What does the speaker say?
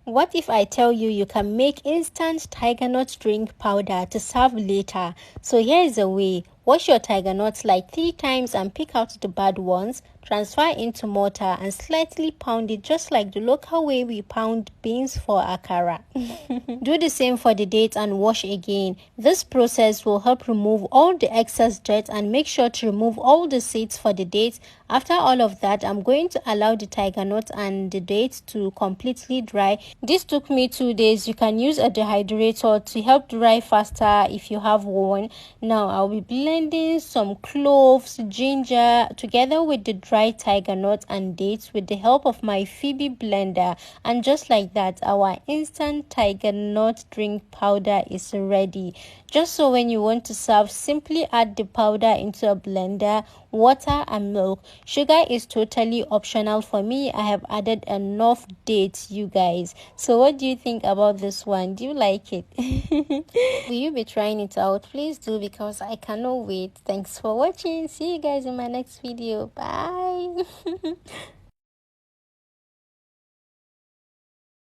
What if I tell you you can make instant tiger nut drink powder to serve later? So here is a way. Wash your tiger nuts like 3 times and pick out the bad ones. Transfer into mortar and slightly pound it just like the local way we pound beans for akara. Do the same for the dates and wash again. This process will help remove all the excess dirt and make sure to remove all the seeds for the dates. After all of that, I'm going to allow the tiger nut and the dates to completely dry. This took me 2 days. You can use a dehydrator to help dry faster if you have one. Now I'll be blending some cloves, ginger together with the dry tiger nut and dates with the help of my Phoebe blender, and just like that our instant tiger nut drink powder is ready. Just so when you want to serve, simply add the powder into a blender, water and milk. Sugar is totally optional. For me, I have added enough dates, you guys. So what do you think about this one? Do you like it? Will you be trying it out? Please do, because I cannot wait. Thanks for watching. See you guys in my next video. Bye.